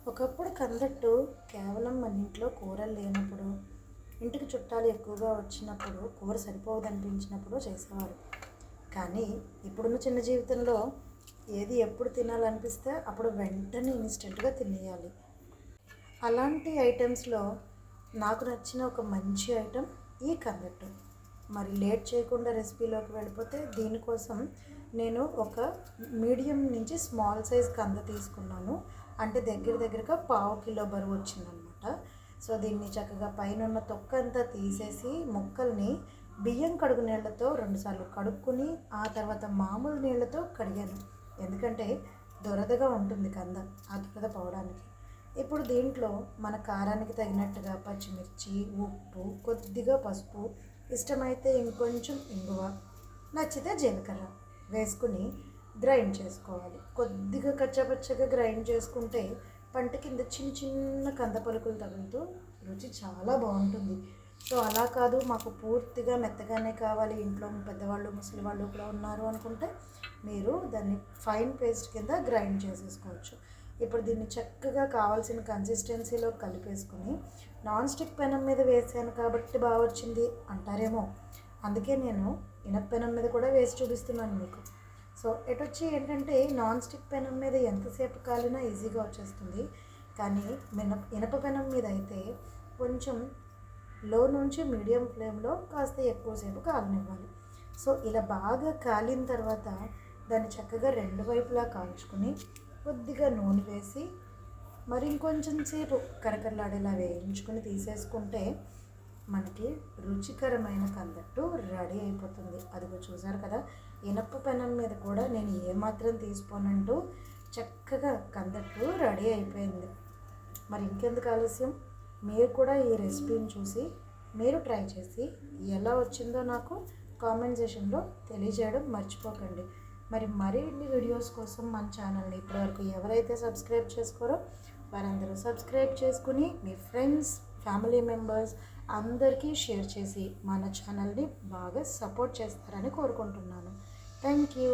ఒకప్పుడు కందట్టు కేవలం మన ఇంట్లో కూరలు లేనప్పుడు, ఇంటికి చుట్టాలు ఎక్కువగా వచ్చినప్పుడు, కూర సరిపోదనిపించినప్పుడు చేసేవారు. కానీ ఇప్పుడున్న చిన్న జీవితంలో ఏది ఎప్పుడు తినాలనిపిస్తే అప్పుడు వెంటనే ఇన్స్టెంట్గా తినేయాలి. అలాంటి ఐటమ్స్లో నాకు నచ్చిన ఒక మంచి ఐటెం ఈ కందట్టు. మరి లేట్ చేయకుండా రెసిపీలోకి వెళ్ళిపోతే దీనికోసం నేను ఒక మీడియం నుంచి స్మాల్ సైజ్ కంద తీసుకున్నాను. అంటే దగ్గరగా పావు కిలో బరువు వచ్చిందనమాట. సో దీన్ని చక్కగా పైన ఉన్న తొక్క అంతా తీసేసి ముక్కల్ని బియ్యం కడుగు నీళ్ళతో రెండుసార్లు కడుక్కుని ఆ తర్వాత మామూలు నీళ్ళతో కడిగాను. ఎందుకంటే దురదగా ఉంటుంది కంద, ఆ దురద పోవడానికి. ఇప్పుడు దీంట్లో మన కారానికి తగినట్టుగా పచ్చిమిర్చి, ఉప్పు, కొద్దిగా పసుపు, ఇష్టమైతే ఇంకొంచెం ఇంగువ, నచ్చితే జీలకర్ర వేసుకుని గ్రైండ్ చేసుకోవాలి. కొద్దిగా కచ్చాపచ్చగా గ్రైండ్ చేసుకుంటే పంట కింద చిన్న చిన్న కంద పలుకులు తగులుతూ రుచి చాలా బాగుంటుంది. సో అలా కాదు, మాకు పూర్తిగా మెత్తగానే కావాలి, ఇంట్లో పెద్దవాళ్ళు ముసలి వాళ్ళు కూడా ఉన్నారు అనుకుంటే మీరు దాన్ని ఫైన్ పేస్ట్ కింద గ్రైండ్ చేసేసుకోవచ్చు. ఇప్పుడు దీన్ని చక్కగా కావాల్సిన కన్సిస్టెన్సీలో కలిపేసుకుని నాన్ స్టిక్ పెనం మీద వేసాను కాబట్టి బాగా వచ్చింది అంటారేమో, అందుకే నేను ఇనప పెనం మీద కూడా వేసి చూపిస్తున్నాను మీకు. సో ఎటొచ్చి ఏంటంటే నాన్ స్టిక్ పెనం మీద ఎంతసేపు కాలినా ఈజీగా వచ్చేస్తుంది. కానీ ఇనప పెనం మీద అయితే కొంచెం లో నుంచి మీడియం ఫ్లేమ్లో కాస్త ఎక్కువసేపు కాలనివ్వాలి. సో ఇలా బాగా కాలిన తర్వాత దాన్ని చక్కగా రెండు వైపులా కాల్చుకొని కొద్దిగా నూనె వేసి మరి ఇంకొంచెం సేపు కరకరలాడేలా వేయించుకొని తీసేసుకుంటే మనకి రుచికరమైన కందట్టు రెడీ అయిపోతుంది. అదిగో చూసారు కదా, ఇనప పెనం మీద కూడా నేను ఏమాత్రం తీసుకోనంటూ చక్కగా కందట్టు రెడీ అయిపోయింది. మరి ఇంకెందుకు ఆలస్యం, మీరు కూడా ఈ రెసిపీని చూసి మీరు ట్రై చేసి ఎలా వచ్చిందో నాకు కామెంట్ సెషన్లో తెలియజేయడం మర్చిపోకండి. మరిన్ని వీడియోస్ కోసం మన ఛానల్ని ఇప్పటివరకు ఎవరైతే సబ్స్క్రైబ్ చేసుకోరో వారందరూ సబ్స్క్రైబ్ చేసుకుని మీ ఫ్రెండ్స్, ఫ్యామిలీ మెంబర్స్ అందరికీ షేర్ చేసి మన ఛానల్ని బాగా సపోర్ట్ చేస్తారని కోరుకుంటున్నాను. Thank you.